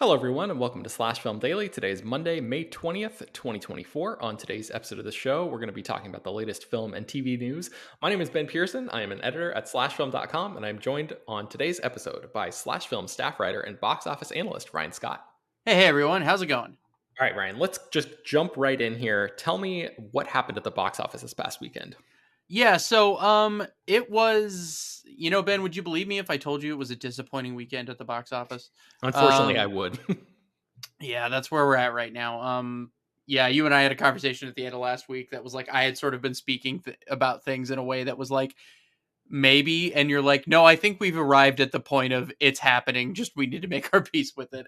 Hello, everyone, and welcome to Slash Film Daily. Today is Monday, May 20th, 2024. On today's episode of the show, we're going to be talking about the latest film and TV news. My name is Ben Pearson. I am an editor at slashfilm.com, and I'm joined on today's episode by Slash Film staff writer and box office analyst Ryan Scott. Hey everyone, how's it going? All right, Ryan, let's just jump right in here. Tell me what happened at the box office this past weekend. It was, Ben, would you believe me if I told you it was a disappointing weekend at the box office? Unfortunately, I Um, would. yeah, that's where we're at right now. Yeah, you and I had a conversation at the end of last week that was like I had sort of been speaking about things in a way that was like maybe, and you're like, no, I think we've arrived at the point of it's happening. Just we need to make our peace with it.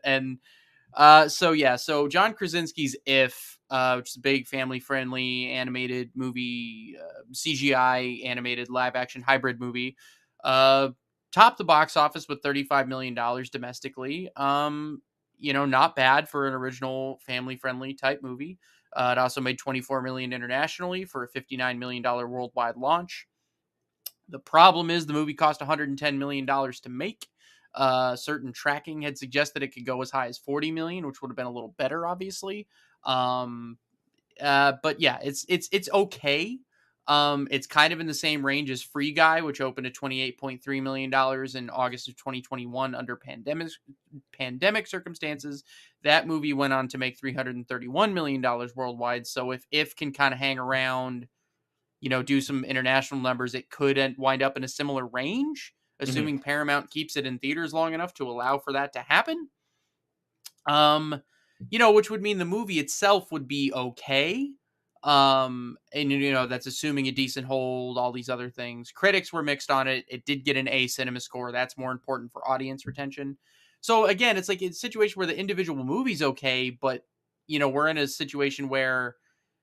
So John Krasinski's If, which is a big family-friendly animated movie, CGI animated live-action hybrid movie, uh, topped the box office with $35 million domestically. Not bad for an original family-friendly type movie. It also made $24 million internationally for a $59 million worldwide launch. The problem is the movie cost $110 million to make. Certain tracking had suggested it could go as high as 40 million, which would have been a little better, obviously. Um, but yeah, it's okay. It's kind of in the same range as Free Guy, which opened at $28.3 million in August of 2021 under pandemic circumstances. That movie went on to make $331 million worldwide. So if can kind of hang around, do some international numbers, it could wind up in a similar range, Mhm. assuming Paramount keeps it in theaters long enough to allow for that to happen. Which would mean the movie itself would be okay. And that's assuming a decent hold, all these other things. Critics were mixed on it. It did get an A cinema score. That's more important for audience retention. So again, it's like a situation where the individual movie's okay, but we're in a situation where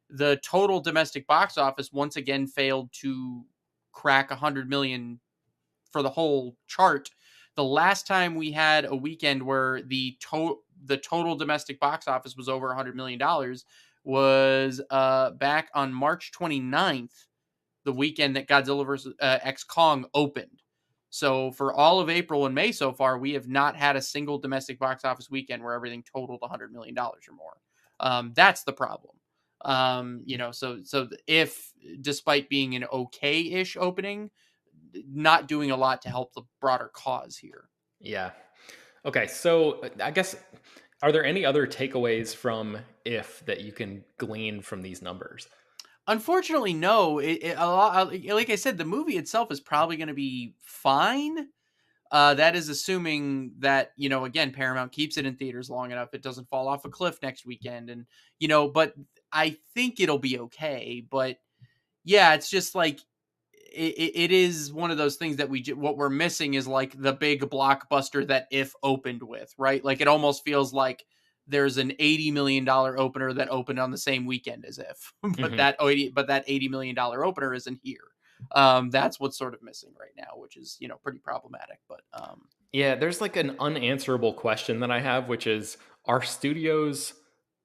the total domestic box office once again failed to crack 100 million for the whole chart. The last time we had a weekend where the total domestic box office was over $100 million was back on March 29th, the weekend that Godzilla vs. X Kong opened. So for all of April and May so far, we have not had a single domestic box office weekend where everything totaled $100 million or more. That's the problem. So if, despite being an okay-ish opening, not doing a lot to help the broader cause here. Yeah. Okay, so I guess, are there any other takeaways from If that you can glean from these numbers? Unfortunately, no. A lot, like I said, the movie itself is probably going to be fine. That is assuming that, again, Paramount keeps it in theaters long enough. It doesn't fall off a cliff next weekend. And, but I think it'll be okay. But yeah, it's just like, it is one of those things that what we're missing is like the big blockbuster that If opened with, right? Like it almost feels like there's an $80 million opener that opened on the same weekend as If, but Mhm. that $80 million opener isn't here. That's what's sort of missing right now, which is pretty problematic. But Yeah, there's like an unanswerable question that I have, which is, are studios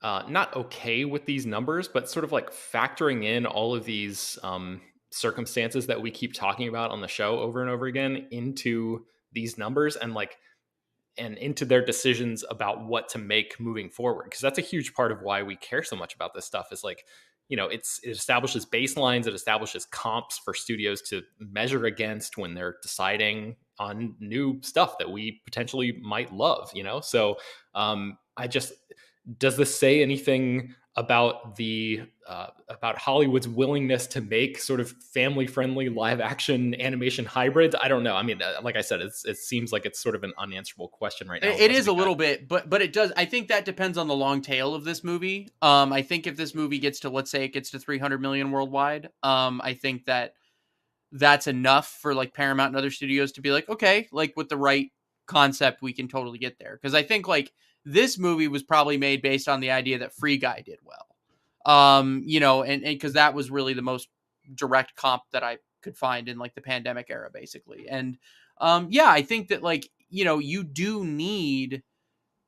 not okay with these numbers, but sort of like factoring in all of these circumstances that we keep talking about on the show over and over again into these numbers and into their decisions about what to make moving forward? Because that's a huge part of why we care so much about this stuff, is like, it establishes baselines, it establishes comps for studios to measure against when they're deciding on new stuff that we potentially might love. So I just, does this say anything about the about Hollywood's willingness to make sort of family-friendly live-action animation hybrids? I don't know. I mean, like I said, it seems like it's sort of an unanswerable question right now, it unless is we a got. little bit, but it does. I think that depends on the long tail of this movie. I think if this movie gets to, let's say, it gets to 300 million worldwide, I think that's enough for like Paramount and other studios to be like, okay, like with the right concept, we can totally get there. Because I think like this movie was probably made based on the idea that Free Guy did well. And because that was really the most direct comp that I could find in like the pandemic era, basically. And yeah, I think that like you do need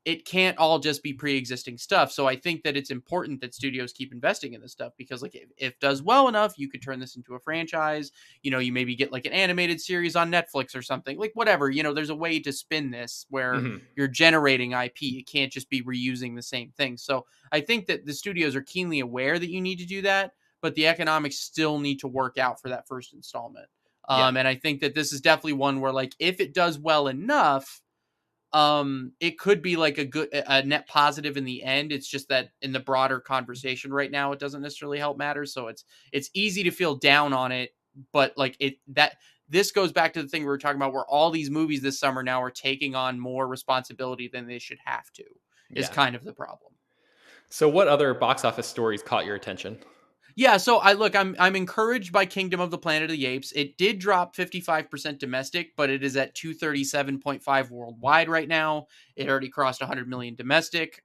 it can't all just be pre-existing stuff. So I think that it's important that studios keep investing in this stuff, because like if it does well enough, you could turn this into a franchise. You maybe get like an animated series on Netflix or something, like whatever. There's a way to spin this where Mhm. you're generating IP. It can't just be reusing the same thing. So I think that the studios are keenly aware that you need to do that, but the economics still need to work out for that first installment. Yeah. And I think that this is definitely one where, like, if it does well enough, it could be like a net positive in the end. It's just that in the broader conversation right now, it doesn't necessarily help matters. So it's easy to feel down on it, but like this goes back to the thing we were talking about, where all these movies this summer now are taking on more responsibility than they should have to, is Yeah. kind of the problem. So what other box office stories caught your attention? Yeah, so I'm encouraged by Kingdom of the Planet of the Apes. It did drop 55% domestic, but it is at 237.5 worldwide right now. It already crossed 100 million domestic.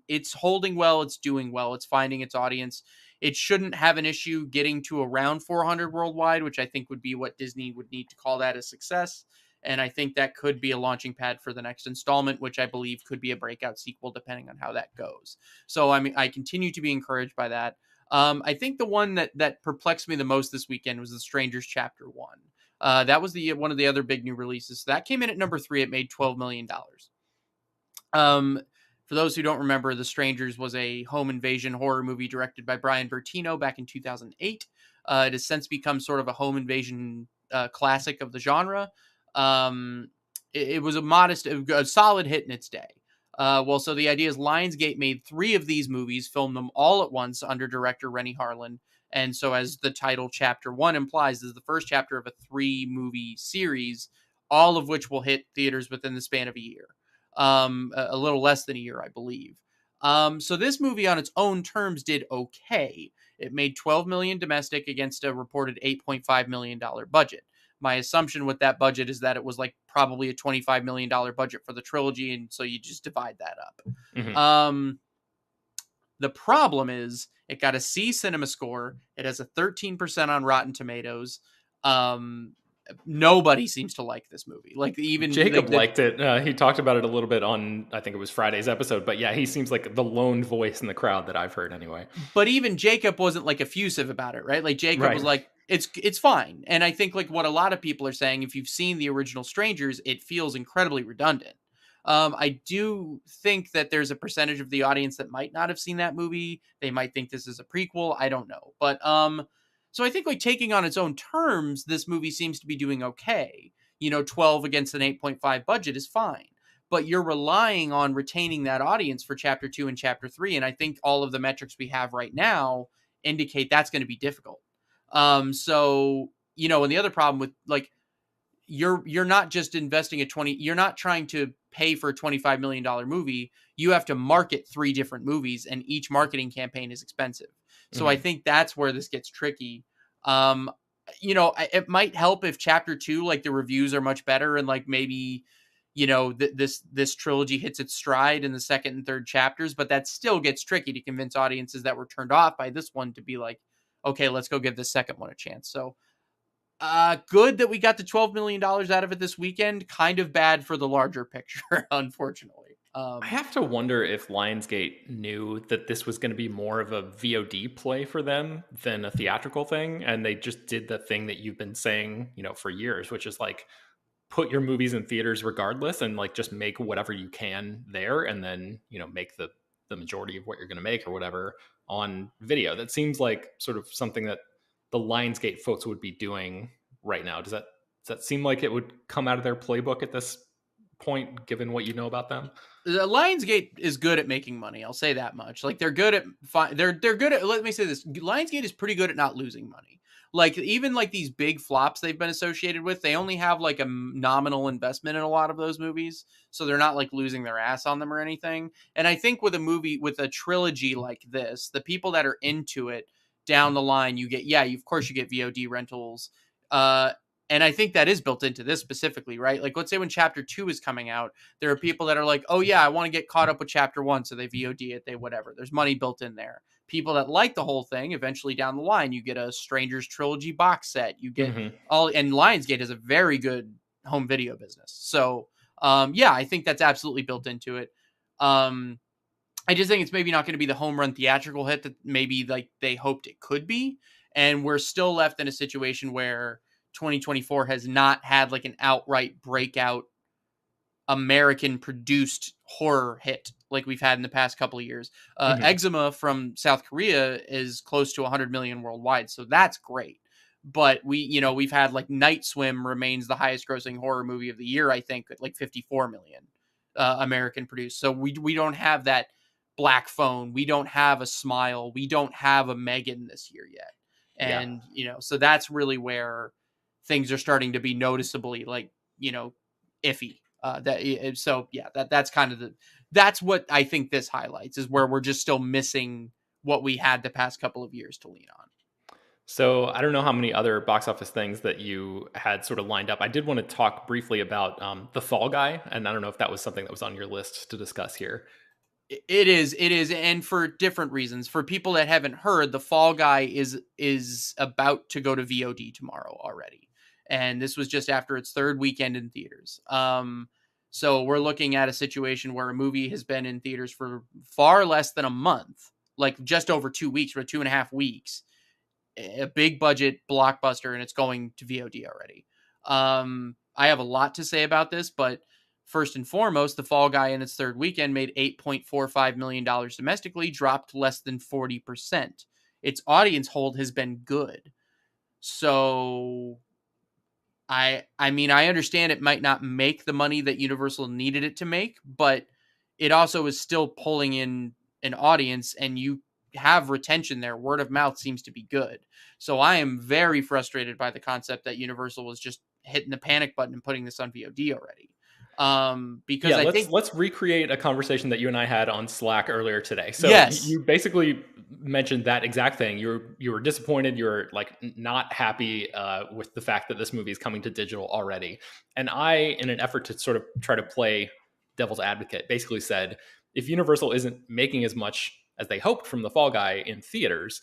It's holding well, it's doing well, it's finding its audience. It shouldn't have an issue getting to around 400 worldwide, which I think would be what Disney would need to call that a success. And I think that could be a launching pad for the next installment, which I believe could be a breakout sequel depending on how that goes. So I continue to be encouraged by that. I think the one that perplexed me the most this weekend was The Strangers Chapter 1. That was the one of the other big new releases. So that came in at number 3. It made $12 million. For those who don't remember, The Strangers was a home invasion horror movie directed by Brian Bertino back in 2008. It has since become sort of a home invasion classic of the genre. It was a solid hit in its day. So the idea is Lionsgate made 3 of these movies, filmed them all at once under director Renny Harlin. And so, as the title Chapter 1 implies, this is the first chapter of a 3-movie series, all of which will hit theaters within the span of a year. A little less than a year, I believe. So this movie on its own terms did okay. It made 12 million domestic against a reported $8.5 million budget. My assumption with that budget is that it was like probably a $25 million budget for the trilogy, and so you just divide that up. Mhm. The problem is it got a C cinema score. It has a 13% on Rotten Tomatoes. Nobody seems to like this movie. Like, even like Jacob liked it. He talked about it a little bit on, I think it was Friday's episode. But yeah, he seems like the lone voice in the crowd that I've heard anyway. but even Jacob wasn't like effusive about it, right? Like, Jacob was Right. like, it's fine. And I think like what a lot of people are saying, if you've seen the original Strangers, it feels incredibly redundant. I do think that there's a percentage of the audience that might not have seen that movie. They might think this is a prequel. I don't know. But so I think, like, taking on its own terms, this movie seems to be doing okay. 12 against an 8.5 budget is fine. But you're relying on retaining that audience for Chapter 2 and Chapter 3. And I think all of the metrics we have right now indicate that's going to be difficult. And the other problem with, like, you're not just investing you're not trying to pay for a $25 million movie. You have to market 3 different movies, and each marketing campaign is expensive. So I Mhm. think that's where this gets tricky. Um, it might help if Chapter 2, like, the reviews are much better, and like maybe, this trilogy hits its stride in the second and third chapters, but that still gets tricky to convince audiences that were turned off by this one to be like, okay, let's go give the second one a chance. So good that we got the $12 million out of it this weekend. Kind of bad for the larger picture, unfortunately. I have to wonder if Lionsgate knew that this was going to be more of a VOD play for them than a theatrical thing, and they just did the thing that you've been saying, for years, which is like put your movies in theaters regardless, and like just make whatever you can there, and then make the majority of what you're going to make or whatever on video. That seems like sort of something that the Lionsgate folks would be doing right now. Does that seem like it would come out of their playbook at this point, given what you know about them? The Lionsgate is good at making money. I'll say that much. Like, they're good at they're good at. Let me say this: Lionsgate is pretty good at not losing money. Like, even like these big flops they've been associated with, they only have like a nominal investment in a lot of those movies, so they're not like losing their ass on them or anything. And I think with a trilogy like this, the people that are into it down the line, of course you get VOD rentals. Uh, and I think that is built into this specifically, right? Like, let's say when Chapter 2 is coming out, there are people that are like, oh yeah, I want to get caught up with Chapter 1, so they VOD it, they whatever. There's money built in there. People that like the whole thing, eventually down the line, you get a Strangers trilogy box set. You get Hmm. and Lionsgate has a very good home video business. So, I think that's absolutely built into it. I just think it's maybe not going to be the home run theatrical hit that maybe like they hoped it could be. And we're still left in a situation where 2024 has not had like an outright breakout American produced horror hit like we've had in the past couple of years. Hmm. Eczema from South Korea is close to 100 million worldwide, so that's great. But we've had like Night Swim remains the highest grossing horror movie of the year, I think, at like 54 million American produced. So we don't have that Black Phone, we don't have a Smile, we don't have a Megan this year yet. Yeah. And so that's really where things are starting to be noticeably like, iffy. So yeah, that's kind of that's what I think this highlights, is where we're just still missing what we had the past couple of years to lean on. So I don't know how many other box office things that you had sort of lined up. I did want to talk briefly about the Fall Guy, and I don't know if that was something that was on your list to discuss here. It is, and for different reasons. For people that haven't heard, the Fall Guy is about to go to VOD tomorrow already, and this was just after its third weekend in theaters. So we're looking at a situation where a movie has been in theaters for far less than a month, like just over 2 weeks or 2.5 weeks, a big budget blockbuster, and it's going to VOD already. I have a lot to say about this, but first and foremost, The Fall Guy in its third weekend made $8.45 million domestically, dropped less than 40%. Its audience hold has been good. So I mean, I understand it might not make the money that Universal needed it to make, but it also is still pulling in an audience, and you have retention there. Word of mouth seems to be good. So I am very frustrated by the concept that Universal was just hitting the panic button and putting this on VOD already. Because Yeah, I let's think let's recreate a conversation that you and I had on Slack earlier today. So yes, you basically mentioned that exact thing. You were disappointed. You're like not happy with the fact that this movie is coming to digital already. And I, in an effort to sort of try to play devil's advocate, basically said if Universal isn't making as much as they hoped from the Fall Guy in theaters,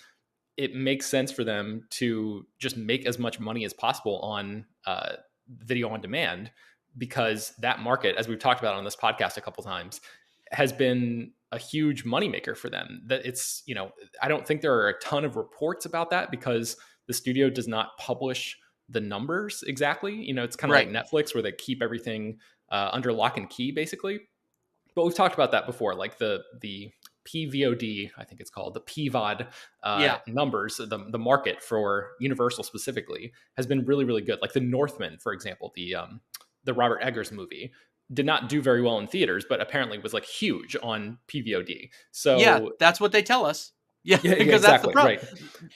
it makes sense for them to just make as much money as possible on video on demand, because that market, as we've talked about on this podcast a couple times, has been a huge moneymaker for them. That it's, I don't think there are a ton of reports about that because the studio does not publish the numbers exactly. It's kind of like right. Netflix where they keep everything under lock and key, basically. But we've talked about that before, like the PVOD, I think it's called the PVOD Yeah. numbers. The market for Universal specifically has been really really good. Like The Northman, for example, the Robert Eggers movie did not do very well in theaters, but apparently was like huge on PVOD. Yeah, So that's what they tell us. Yeah, yeah, yeah, because that's the exactly,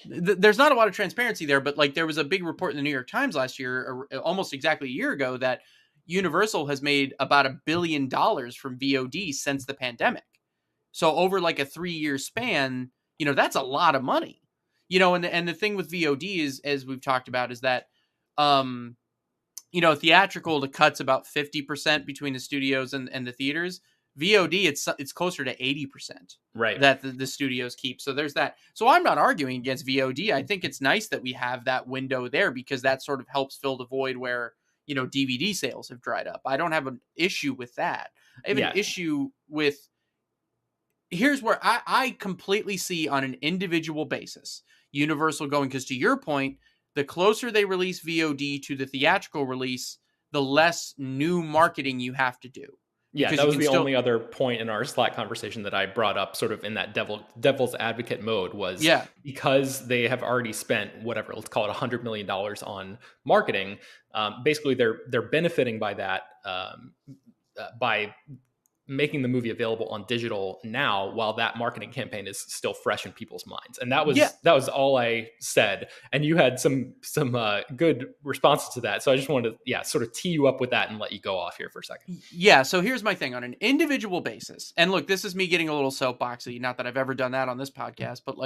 problem. right. There's not a lot of transparency there, but like there was a big report in the New York Times last year, almost exactly a year ago, that Universal has made about $1 billion from VOD since the pandemic. So over like a 3-year span, that's a lot of money. And the thing with VOD is, as we've talked about, is that um theatrical, the cuts about 50% between the studios and the theaters. VOD, it's closer to 80% Right. that the studios keep. So there's that. So I'm not arguing against VOD. I think it's nice that we have that window there, because that sort of helps fill the void where, DVD sales have dried up. I don't have an issue with that. I have an Yeah. issue with, here's where I completely see on an individual basis Universal going, because to your point, the closer they release VOD to the theatrical release, the less new marketing you have to do, Yeah, because that you was can the still, only other point in our Slack conversation that I brought up, sort of in that devil's advocate mode, was yeah, because they have already spent whatever, let's call it $100 million on marketing. Basically, they're benefiting by that, by making the movie available on digital now, while that marketing campaign is still fresh in people's minds. And that yeah, was all I said. And you had some good responses to that. So I just wanted to, yeah, sort of tee you up with that and let you go off here for a second. yeah. So here's my thing on an individual basis. And look, this is me getting a little soapboxy. Not that I've ever done that on this podcast, but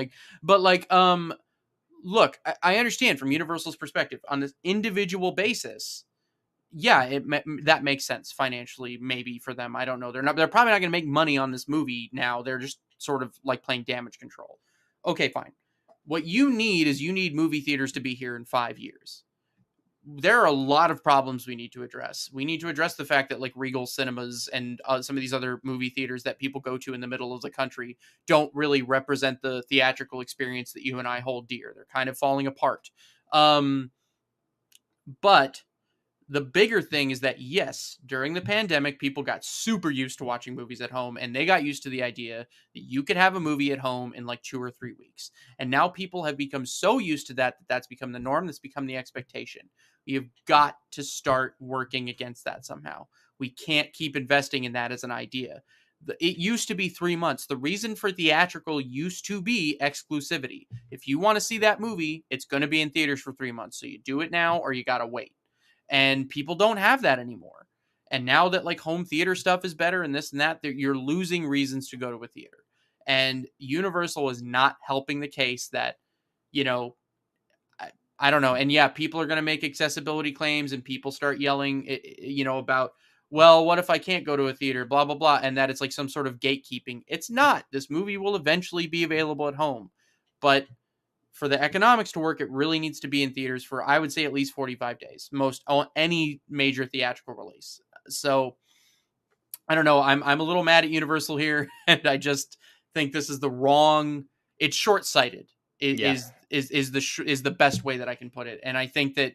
look, I understand from Universal's perspective on this individual basis. Yeah, that makes sense financially, maybe for them. I don't know. They're probably not going to make money on this movie now. They're just sort of like playing damage control. Okay, fine. What you need is movie theaters to be here in 5 years. there are a lot of problems we need to address. We need to address the fact that like Regal cinemas and some of these other movie theaters that people go to in the middle of the country don't really represent the theatrical experience that you and I hold dear. They're kind of falling apart. But the bigger thing is that, yes, during the pandemic, people got super used to watching movies at home, and they got used to the idea that you could have a movie at home in like 2 or 3 weeks. And now people have become so used to that that's become the norm, that's become the expectation. You've got to start working against that somehow. We can't keep investing in that as an idea. It used to be 3 months. The reason for theatrical used to be exclusivity. If you want to see that movie, it's going to be in theaters for 3 months. So you do it now or you got to wait. And people don't have that anymore. And now that like home theater stuff is better and this and that, you're losing reasons to go to a theater. And Universal is not helping the case that, you know, I don't know. And yeah, people are going to make accessibility claims and people start yelling, you know, about, well, what if I can't go to a theater, blah, blah, blah. And that it's like some sort of gatekeeping. It's not. This movie will eventually be available at home. But for the economics to work, it really needs to be in theaters for, I would say, at least 45 days, any major theatrical release. So I don't know. I'm a little mad at Universal here, and I just think this is the wrong. It's short-sighted. Yeah. Is the best way that I can put it, and I think that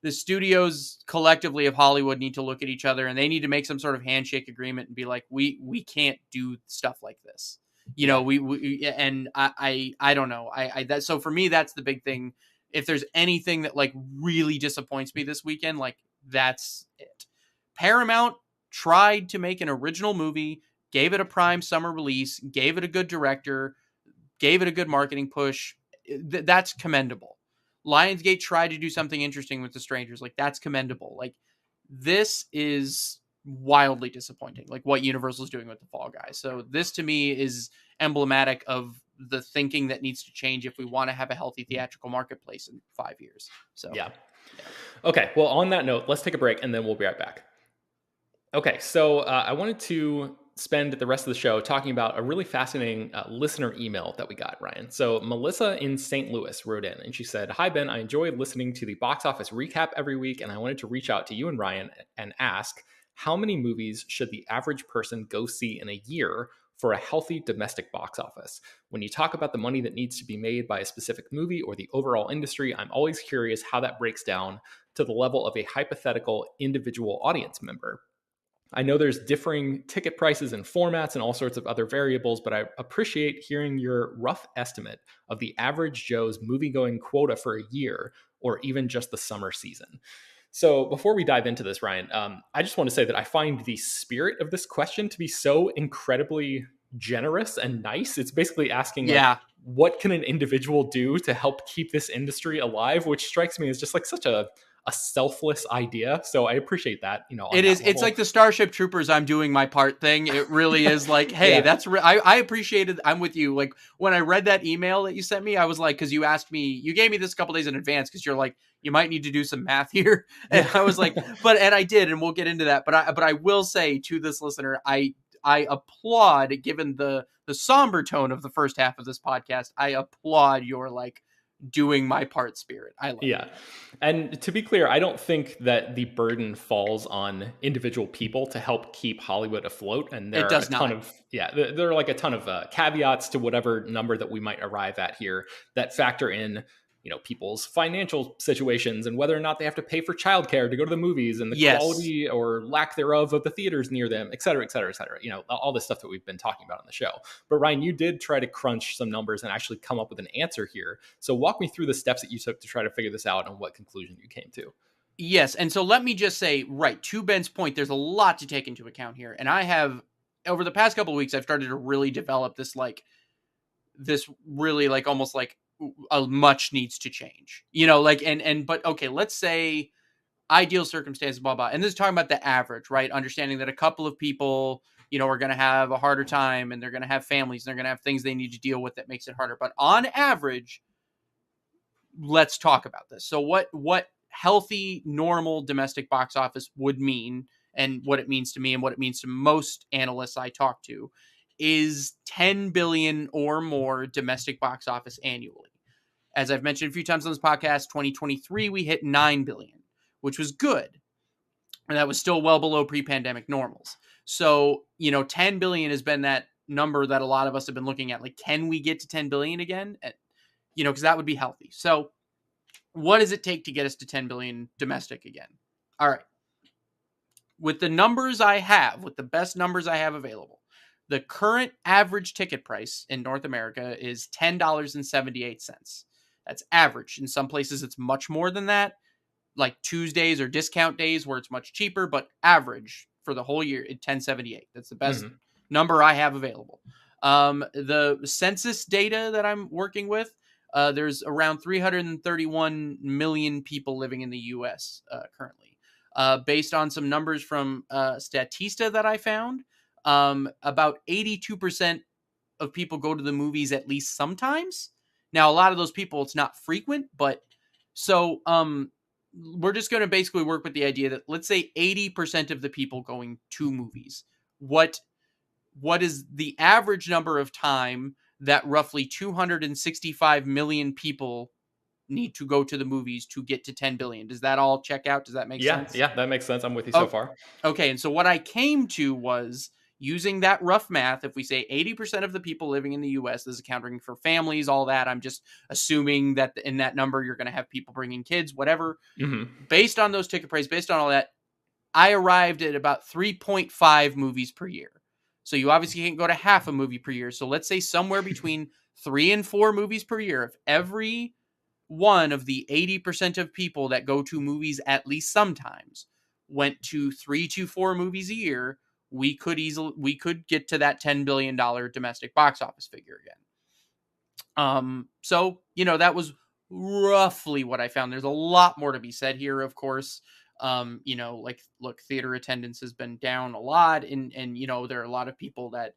the studios collectively of Hollywood need to look at each other and they need to make some sort of handshake agreement and be like, we can't do stuff like this. You know, we and I don't know. So for me, that's the big thing. If there's anything that like really disappoints me this weekend, like that's it. Paramount tried to make an original movie, gave it a prime summer release, gave it a good director, gave it a good marketing push. That's commendable. Lionsgate tried to do something interesting with The Strangers. Like, that's commendable. Like, this is wildly disappointing, like what Universal is doing with the Fall Guys. So this to me is emblematic of the thinking that needs to change if we want to have a healthy theatrical marketplace in 5 years. So Yeah. Okay. Well, on that note, let's take a break and then we'll be right back. Okay. So I wanted to spend the rest of the show talking about a really fascinating listener email that we got, Ryan. So Melissa in St. Louis wrote in and she said, "Hi, Ben. I enjoyed listening to the box office recap every week, and I wanted to reach out to you and Ryan and ask, how many movies should the average person go see in a year for a healthy domestic box office? When you talk about the money that needs to be made by a specific movie or the overall industry, I'm always curious how that breaks down to the level of a hypothetical individual audience member. I know there's differing ticket prices and formats and all sorts of other variables, but I appreciate hearing your rough estimate of the average Joe's movie-going quota for a year or even just the summer season." So before we dive into this, Ryan, I just want to say that I find the spirit of this question to be so incredibly generous and nice. It's basically asking, like, yeah, what can an individual do to help keep this industry alive, which strikes me as just like such a selfless idea. So I appreciate that, on it is. that It's level. like the Starship Troopers. I'm doing my part thing. It really is like, hey, Yeah. that's. I appreciated. I'm with you. Like when I read that email that you sent me, I was like, because you asked me, you gave me this a couple days in advance because you're like, you might need to do some math here, and Yeah. I was like, and I did, and we'll get into that. But I will say to this listener, I applaud, given the somber tone of the first half of this podcast. I applaud your like doing my part spirit. I like Yeah. it. And to be clear, I don't think that the burden falls on individual people to help keep Hollywood afloat. And there It are a does ton not. of, yeah, there are like a ton of caveats to whatever number that we might arrive at here that factor in, people's financial situations and whether or not they have to pay for childcare to go to the movies and the Yes. quality or lack thereof of the theaters near them, et cetera, et cetera, et cetera. All this stuff that we've been talking about on the show. But Ryan, you did try to crunch some numbers and actually come up with an answer here. So walk me through the steps that you took to try to figure this out and what conclusion you came to. Yes, and so let me just say, right, to Ben's point, there's a lot to take into account here. And I have, over the past couple of weeks, I've started to really develop this really like almost like a much needs to change. Like but okay, let's say ideal circumstances, blah blah. And this is talking about the average, right? Understanding that a couple of people, are going to have a harder time and they're going to have families and they're going to have things they need to deal with that makes it harder. But on average, let's talk about this. So what healthy, normal domestic box office would mean, and what it means to me and what it means to most analysts I talk to, is 10 billion or more domestic box office annually. As I've mentioned a few times on this podcast, 2023 we hit 9 billion. which was good. And that was still well below pre-pandemic normals. So, 10 billion has been that number that a lot of us have been looking at. Like, can we get to 10 billion again? Because that would be healthy. So, what does it take to get us to 10 billion domestic again? All right. With the numbers I have, with the best numbers I have available, the current average ticket price in North America is $10.78. That's average. In some places, it's much more than that, like Tuesdays or discount days where it's much cheaper, but average for the whole year at 1078. That's the best number I have available. The census data that I'm working with, there's around 331 million people living in the U.S. Currently. Based on some numbers from Statista that I found, about 82% of people go to the movies at least sometimes. Now, a lot of those people, it's not frequent, but so we're just going to basically work with the idea that let's say 80% of the people going to movies. What is the average number of time that roughly 265 million people need to go to the movies to get to 10 billion? Does that all check out? Does that make Yeah, sense? yeah, that makes sense. I'm with you so Oh, far. okay. And so what I came to was using that rough math. If we say 80% of the people living in the US, this is accounting for families, all that, I'm just assuming that in that number, you're going to have people bringing kids, whatever. Based on those ticket prices, based on all that, I arrived at about 3.5 movies per year. So you obviously can't go to half a movie per year. So let's say somewhere between 3 and 4 movies per year. If every one of the 80% of people that go to movies at least sometimes went to 3 to 4 movies a year, we could get to that $10 billion domestic box office figure again. So, that was roughly what I found. There's a lot more to be said here, of course. Look, theater attendance has been down a lot, and there are a lot of people that,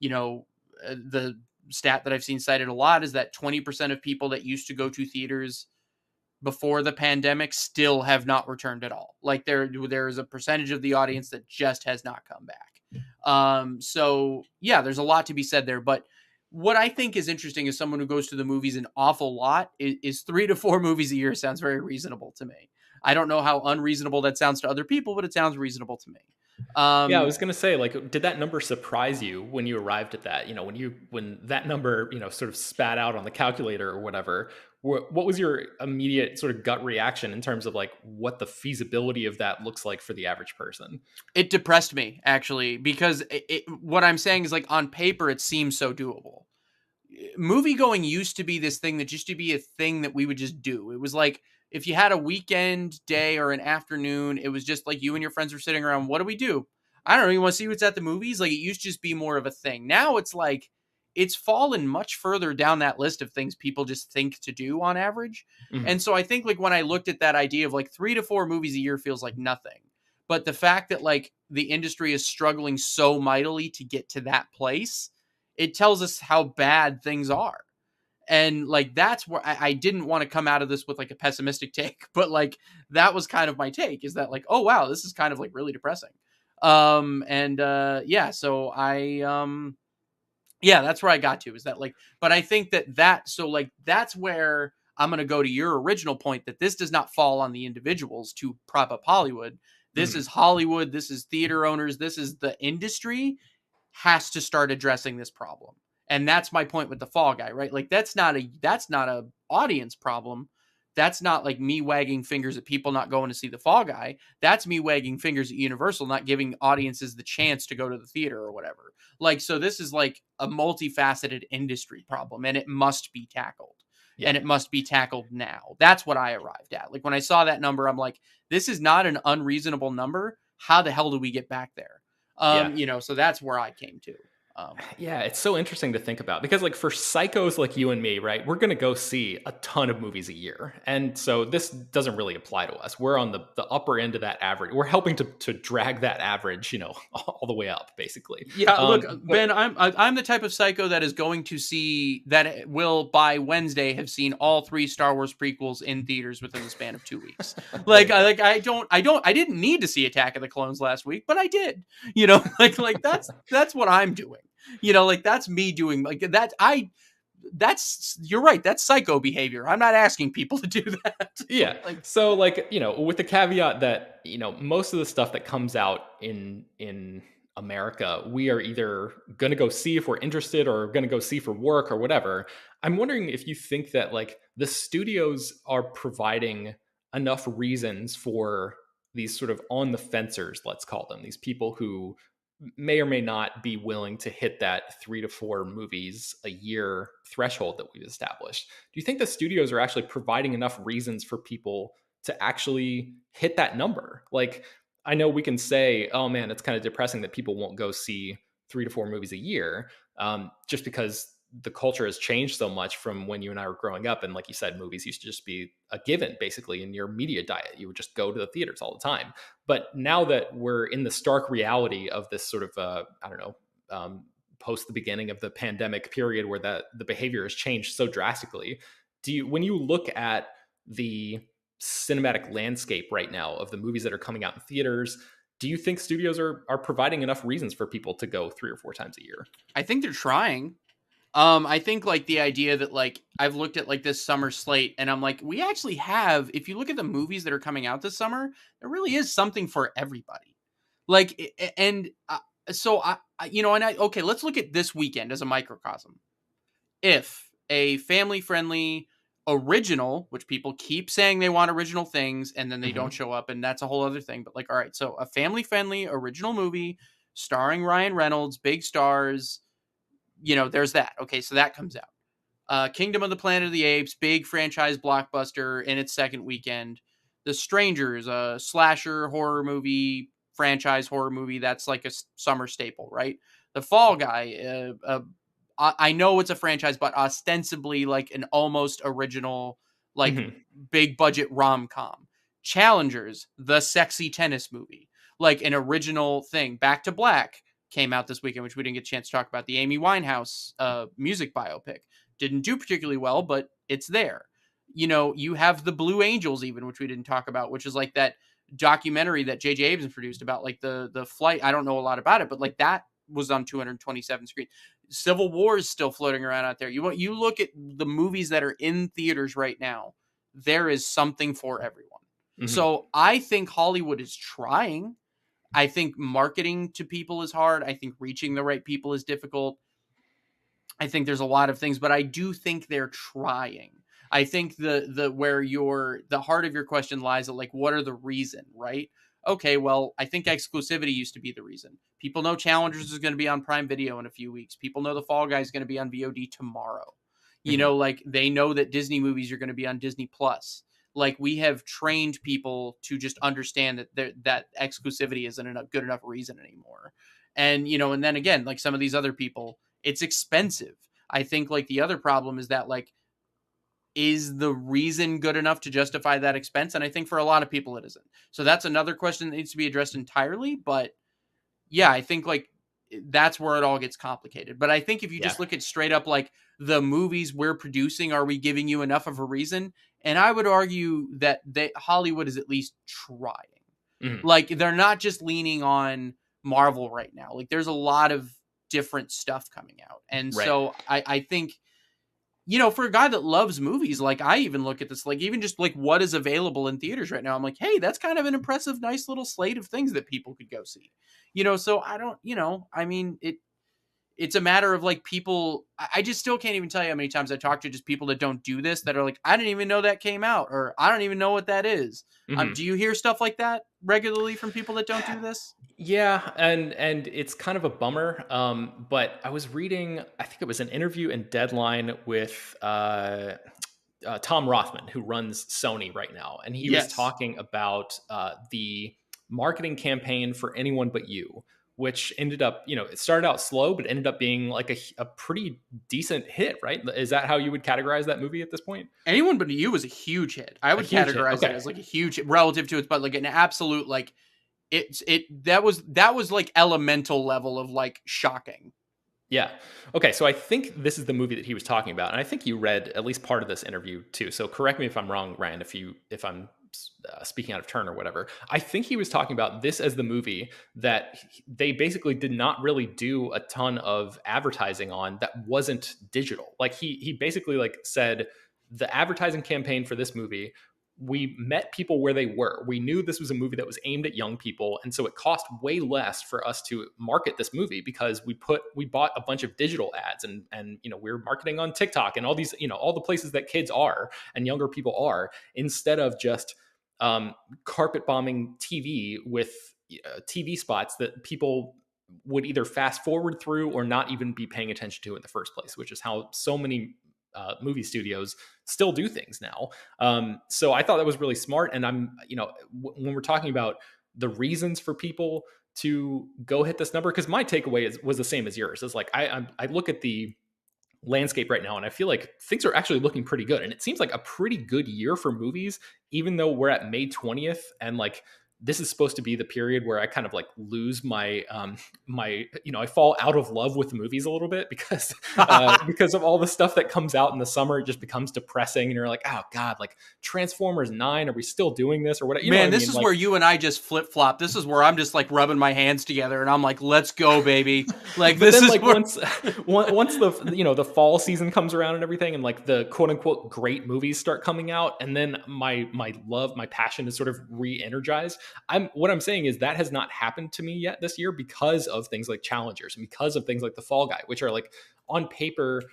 the stat that I've seen cited a lot is that 20% of people that used to go to theaters before the pandemic still have not returned at all. Like there is a percentage of the audience that just has not come back. So yeah, there's a lot to be said there. But what I think is interesting as someone who goes to the movies an awful lot is 3 to 4 movies a year sounds very reasonable to me. I don't know how unreasonable that sounds to other people, but it sounds reasonable to me. Yeah, I was gonna say, like, did that number surprise you when you arrived at that? When that number, sort of spat out on the calculator or whatever. What was your immediate sort of gut reaction in terms of like what the feasibility of that looks like for the average person? It depressed me actually because what I'm saying is like on paper it seems so doable. Movie going used to be this thing that used to be a thing that we would just do. It was like if you had a weekend day or an afternoon, it was just like you and your friends were sitting around. What do we do? I don't know. You want to see what's at the movies? Like it used to just be more of a thing. Now it's like it's fallen much further down that list of things people just think to do on average. And so I think like when I looked at that idea of like 3 to 4 movies a year feels like nothing. But the fact that like the industry is struggling so mightily to get to that place, it tells us how bad things are. And like that's where I didn't want to come out of this with like a pessimistic take, but like that was kind of my take is that like, oh wow, this is kind of like really depressing. Yeah, so yeah, that's where I got to is that like, but I think so like that's where I'm going to go to your original point that this does not fall on the individuals to prop up Hollywood. This is Hollywood. This is theater owners. This is the industry has to start addressing this problem. And that's my point with the Fall Guy, right? Like that's not a audience problem. That's not like me wagging fingers at people not going to see the Fall Guy. That's me wagging fingers at Universal not giving audiences the chance to go to the theater or whatever. Like, so this is like a multifaceted industry problem and it must be tackled. Yeah. And it must be tackled now. That's what I arrived at. Like when I saw that number, I'm like, this is not an unreasonable number. How the hell do we get back there? So that's where I came to. Yeah, it's so interesting to think about because like for psychos like you and me, right, we're going to go see a ton of movies a year. And so this doesn't really apply to us. We're on the upper end of that average. We're helping to drag that average, all the way up basically. Yeah, look, Ben, I'm the type of psycho that is going to see that will by Wednesday have seen all 3 Star Wars prequels in theaters within the span of 2 weeks. I didn't need to see Attack of the Clones last week, but I did. That's what I'm doing. Like that's me doing like that. you're right. That's psycho behavior. I'm not asking people to do that. Yeah. Like, So like, with the caveat that, most of the stuff that comes out in America, we are either going to go see if we're interested or going to go see for work or whatever. I'm wondering if you think that like the studios are providing enough reasons for these sort of on the fencers, let's call them, these people who may or may not be willing to hit that 3 to 4 movies a year threshold that we've established. Do you think the studios are actually providing enough reasons for people to actually hit that number? Like, I know we can say, oh man, it's kind of depressing that people won't go see 3 to 4 movies a year, just because the culture has changed so much from when you and I were growing up. And like you said, movies used to just be a given basically in your media diet. You would just go to the theaters all the time. But now that we're in the stark reality of this sort of, I don't know, post the beginning of the pandemic period where the behavior has changed so drastically, when you look at the cinematic landscape right now of the movies that are coming out in theaters, do you think studios are providing enough reasons for people to go 3 or 4 times a year? I think they're trying. I think like the idea that like I've looked at like this summer slate and I'm like, we actually have, if you look at the movies that are coming out this summer, there really is something for everybody. Like, and so okay, let's look at this weekend as a microcosm. If a family friendly original, which people keep saying they want original things and then they don't Hmm. show up, and that's a whole other thing. But like, all right, so a family friendly original movie starring Ryan Reynolds, big stars, there's that. Okay, so that comes out. Kingdom of the Planet of the Apes, big franchise blockbuster in its second weekend. The Strangers, a slasher horror movie, franchise horror movie that's like a summer staple, right? The Fall Guy, I know it's a franchise, but ostensibly like an almost original, like Hmm. big budget rom com. Challengers, the sexy tennis movie, like an original thing. Back to Black came out this weekend, which we didn't get a chance to talk about. The Amy Winehouse music biopic didn't do particularly well, but it's there. You have the Blue Angels, even, which we didn't talk about, which is like that documentary that J.J. Abrams produced about like the flight. I don't know a lot about it, but like that was on 227 screens. Civil War is still floating around out there. You look at the movies that are in theaters right now, there is something for everyone. Hmm. So I think Hollywood is trying. I think marketing to people is hard. I think reaching the right people is difficult. I think there's a lot of things, but I do think they're trying. I think the heart of your question lies at like what are the reason, right? Okay, well, I think exclusivity used to be the reason. People know Challengers is going to be on Prime Video in a few weeks. People know The Fall Guy is going to be on VOD tomorrow. Hmm. Like they know that Disney movies are going to be on Disney Plus. Like we have trained people to just understand that exclusivity isn't a good enough reason anymore. And then again, like some of these other people, it's expensive. I think like the other problem is that like is the reason good enough to justify that expense? And I think for a lot of people it isn't. So that's another question that needs to be addressed entirely. But yeah, I think like that's where it all gets complicated. But I think if you Yeah. just look at straight up like the movies we're producing, are we giving you enough of a reason? And I would argue that Hollywood is at least trying. Hmm. Like they're not just leaning on Marvel right now. Like there's a lot of different stuff coming out. And Right. so I think, for a guy that loves movies, like I even look at this, like even just like what is available in theaters right now, I'm like, hey, that's kind of an impressive, nice little slate of things that people could go see. So I don't, I mean, it's a matter of like people. I just still can't even tell you how many times I talk to just people that don't do this that are like, I didn't even know that came out, or I don't even know what that is. Hmm. Do you hear stuff like that regularly from people that don't do this? Yeah, and it's kind of a bummer. But I was reading, I think it was an interview in Deadline with Tom Rothman, who runs Sony right now, and he was Yes. talking about the marketing campaign for Anyone But You, which ended up, it started out slow, but ended up being like a pretty decent hit, right? Is that how you would categorize that movie at this point? Anyone But You was a huge hit. I A would huge hit. categorize it Okay. as like a huge hit relative to it, but like an absolute like that was like elemental level of like shocking. Yeah. Okay. So I think this is the movie that he was talking about, and I think you read at least part of this interview too. So correct me if I'm wrong, Ryan, if I'm speaking out of turn or whatever. I think he was talking about this as the movie that they basically did not really do a ton of advertising on that wasn't digital. Like he basically like said the advertising campaign for this movie, we met people where they were. We knew this was a movie that was aimed at young people, and so it cost way less for us to market this movie because we bought a bunch of digital ads, and we were marketing on TikTok and all these, all the places that kids are and younger people are, instead of just carpet bombing TV with TV spots that people would either fast forward through or not even be paying attention to in the first place, which is how so many movie studios still do things now. So I thought that was really smart. And when we're talking about the reasons for people to go hit this number, because my takeaway was the same as yours. It's like I look at the landscape right now and I feel like things are actually looking pretty good, and it seems like a pretty good year for movies, even though we're at May 20th, and like this is supposed to be the period where I kind of like lose my I fall out of love with the movies a little bit because because of all the stuff that comes out in the summer. It just becomes depressing, and you're like, oh god, like Transformers 9, are we still doing this or whatever? Man, this is where you and I just flip flop. This is where I'm just like rubbing my hands together and I'm like, let's go, baby. Like this is like where... once the the fall season comes around and everything, and like the quote unquote great movies start coming out, and then my passion is sort of re-energized. What I'm saying is that has not happened to me yet this year because of things like Challengers and because of things like The Fall Guy, which are like on paper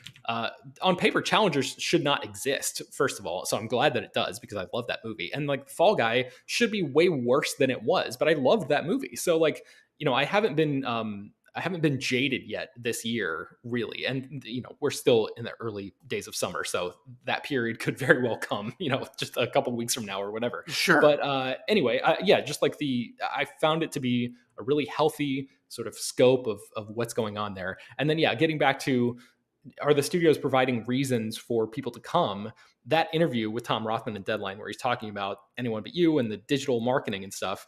Challengers should not exist, first of all. So I'm glad that it does because I love that movie. And like Fall Guy should be way worse than it was, but I loved that movie. So like, I haven't been jaded yet this year, really. And, we're still in the early days of summer. So that period could very well come, just a couple weeks from now or whatever. Sure. But anyway, just like I found it to be a really healthy sort of scope of what's going on there. And then, getting back to, are the studios providing reasons for people to come? That interview with Tom Rothman in Deadline, where he's talking about Anyone But You and the digital marketing and stuff,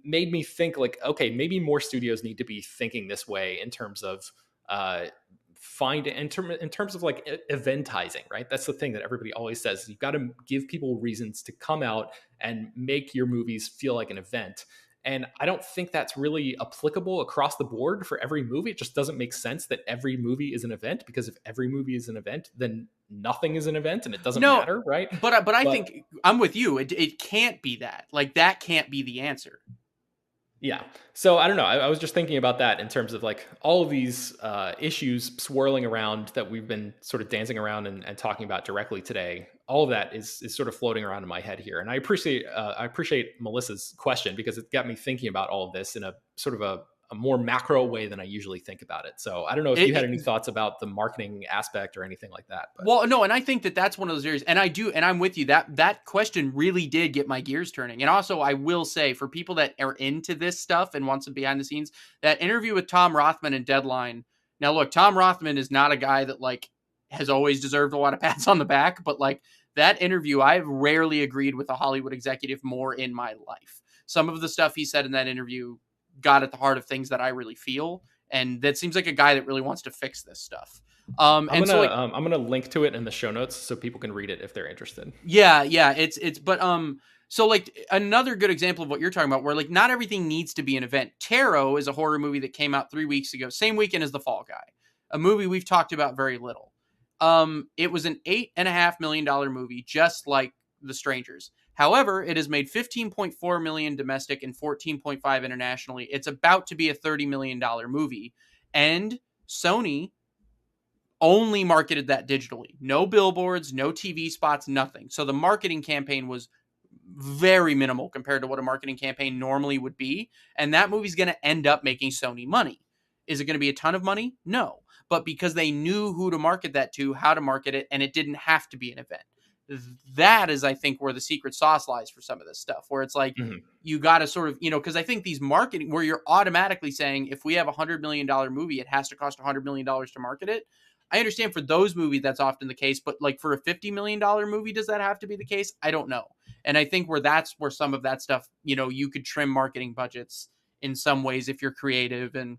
made me think like, okay, maybe more studios need to be thinking this way in terms of in terms of like eventizing, right? That's the thing that everybody always says. You've got to give people reasons to come out and make your movies feel like an event. And I don't think that's really applicable across the board for every movie. It just doesn't make sense that every movie is an event, because if every movie is an event, then nothing is an event and it doesn't matter, right? But I think I'm with you. It can't be that. Like that can't be the answer. Yeah. So I don't know. I was just thinking about that in terms of like all of these issues swirling around that we've been sort of dancing around and talking about directly today. All of that is sort of floating around in my head here. And I appreciate Melissa's question, because it got me thinking about all of this in a sort of a more macro way than I usually think about it. So I don't know if you had any thoughts about the marketing aspect or anything like that. But. Well, no, and I think that's one of those areas, and I'm with you. That question really did get my gears turning. And also, I will say, for people that are into this stuff and want some behind the scenes, that interview with Tom Rothman in Deadline. Now, look, Tom Rothman is not a guy that like has always deserved a lot of pats on the back, but like that interview, I've rarely agreed with a Hollywood executive more in my life. Some of the stuff he said in that interview got at the heart of things that I really feel, and that seems like a guy that really wants to fix this stuff. I'm gonna link to it in the show notes so people can read it if they're interested. Yeah, so like another good example of what you're talking about, where like not everything needs to be an event. Tarot is a horror movie that came out 3 weeks ago, same weekend as The Fall Guy, a movie we've talked about very little. It was an $8.5 million movie, just like The Strangers. However, it has made $15.4 million domestic and $14.5 internationally. It's about to be a $30 million movie. And Sony only marketed that digitally. No billboards, no TV spots, nothing. So the marketing campaign was very minimal compared to what a marketing campaign normally would be. And that movie's going to end up making Sony money. Is it going to be a ton of money? No. But because they knew who to market that to, how to market it, and it didn't have to be an event. That is, I think, where the secret sauce lies for some of this stuff, where it's like, you got to sort of, because I think these marketing, where you're automatically saying, if we have $100 million movie, it has to cost $100 million to market it. I understand for those movies, that's often the case, but like for a $50 million movie, does that have to be the case? I don't know. And I think that's where some of that stuff, you could trim marketing budgets in some ways if you're creative. And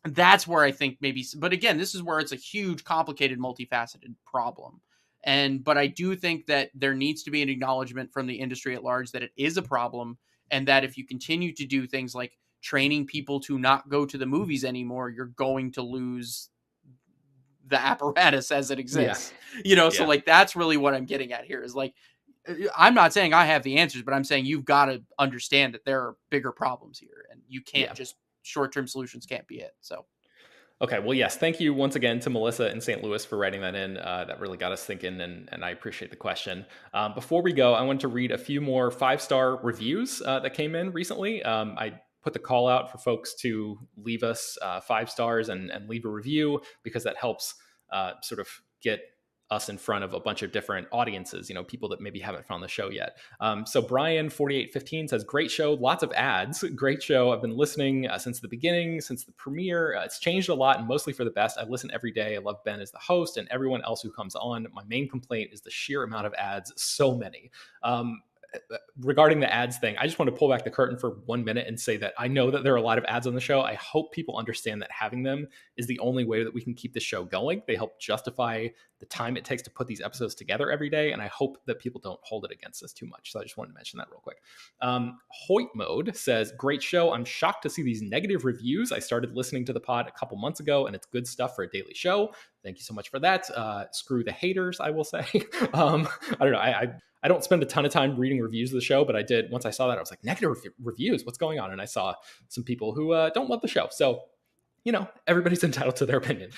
that's where I think maybe, but again, this is where it's a huge, complicated, multifaceted problem. But I do think that there needs to be an acknowledgement from the industry at large that it is a problem, and that if you continue to do things like training people to not go to the movies anymore, you're going to lose the apparatus as it Yeah. exists. So Yeah. like that's really what I'm getting at here is like I'm not saying I have the answers, but I'm saying you've got to understand that there are bigger problems here, and you can't Yeah. just short-term solutions can't be it. So Okay. Well, yes. Thank you once again to Melissa in St. Louis for writing that in. That really got us thinking, and I appreciate the question. Before we go, I want to read a few more 5-star reviews that came in recently. I put the call out for folks to leave us 5 stars and leave a review because that helps sort of get us in front of a bunch of different audiences, people that maybe haven't found the show yet. So Brian 4815 says, great show, lots of ads, great show. I've been listening since the beginning, since the premiere. It's changed a lot and mostly for the best. I listen every day. I love Ben as the host and everyone else who comes on. My main complaint is the sheer amount of ads, so many. Regarding the ads thing, I just want to pull back the curtain for 1 minute and say that I know that there are a lot of ads on the show. I hope people understand that having them is the only way that we can keep the show going. They help justify the time it takes to put these episodes together every day, and I hope that people don't hold it against us too much. So I just wanted to mention that real quick. Hoyt Mode says, great show. I'm shocked to see these negative reviews. I started listening to the pod a couple months ago, and it's good stuff for a daily show. Thank you so much for that. Screw the haters, I will say. I don't know. I don't spend a ton of time reading reviews of the show, but I did. Once I saw that, I was like, negative reviews, what's going on? And I saw some people who don't love the show. So, everybody's entitled to their opinion.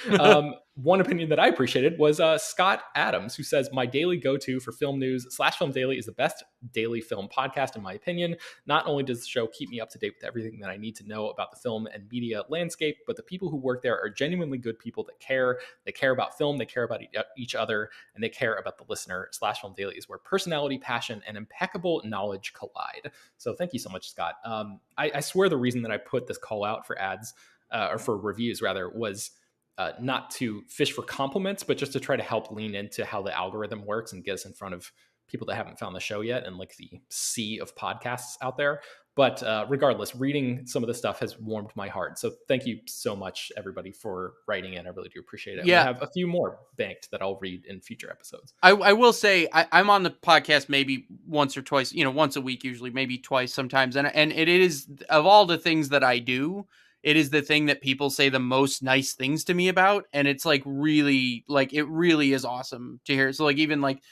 One opinion that I appreciated was Scott Adams, who says, my daily go-to for film news / Film Daily is the best daily film podcast, in my opinion. Not only does the show keep me up to date with everything that I need to know about the film and media landscape, but the people who work there are genuinely good people that care. They care about film, they care about each other, and they care about the listener. / Film Daily is where personality, passion, and impeccable knowledge collide. So thank you so much, Scott. I swear the reason that I put this call out for ads or for reviews rather, was not to fish for compliments, but just to try to help lean into how the algorithm works and get us in front of people that haven't found the show yet and like the sea of podcasts out there. But regardless, reading some of the stuff has warmed my heart. So thank you so much, everybody, for writing in. I really do appreciate it. yeah, We have a few more banked that I'll read in future episodes. I will say I'm on the podcast maybe once or twice, once a week usually, maybe twice sometimes, and it is of all the things that I do, it is the thing that people say the most nice things to me about, and it's like really like it really is awesome to hear. So like even like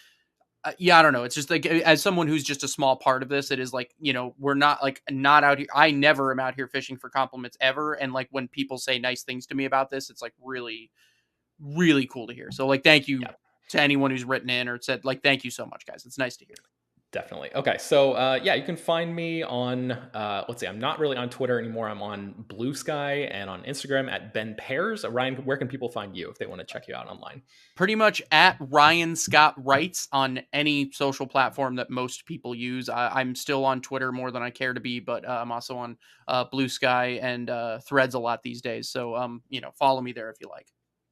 yeah, I don't know. It's just like as someone who's just a small part of this, it is like we're not like not out here. I never am out here fishing for compliments ever, and like when people say nice things to me about this, it's like really really cool to hear. So like thank you Yeah. to anyone who's written in or said like thank you so much, guys. It's nice to hear. Definitely. Okay. So, yeah, you can find me on, let's see, I'm not really on Twitter anymore. I'm on Blue Sky and on Instagram at Ben Pears. Ryan, where can people find you if they want to check you out online? Pretty much at Ryan Scott Writes on any social platform that most people use. I'm still on Twitter more than I care to be, but I'm also on Blue Sky and Threads a lot these days. So, follow me there if you like.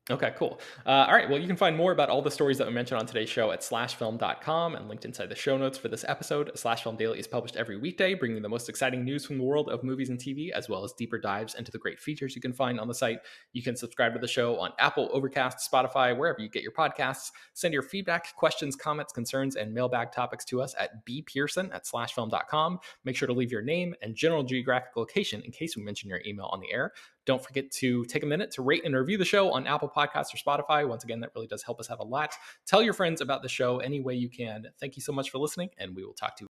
Okay, cool. All right. Well, you can find more about all the stories that we mentioned on today's show at slashfilm.com and linked inside the show notes for this episode. Slash Film Daily is published every weekday, bringing the most exciting news from the world of movies and TV, as well as deeper dives into the great features you can find on the site. You can subscribe to the show on Apple, Overcast, Spotify, wherever you get your podcasts. Send your feedback, questions, comments, concerns, and mailbag topics to us at bpearson@slashfilm.com. Make sure to leave your name and general geographic location in case we mention your email on the air. Don't forget to take a minute to rate and review the show on Apple Podcasts or Spotify. Once again, that really does help us out a lot. Tell your friends about the show any way you can. Thank you so much for listening, and we will talk to you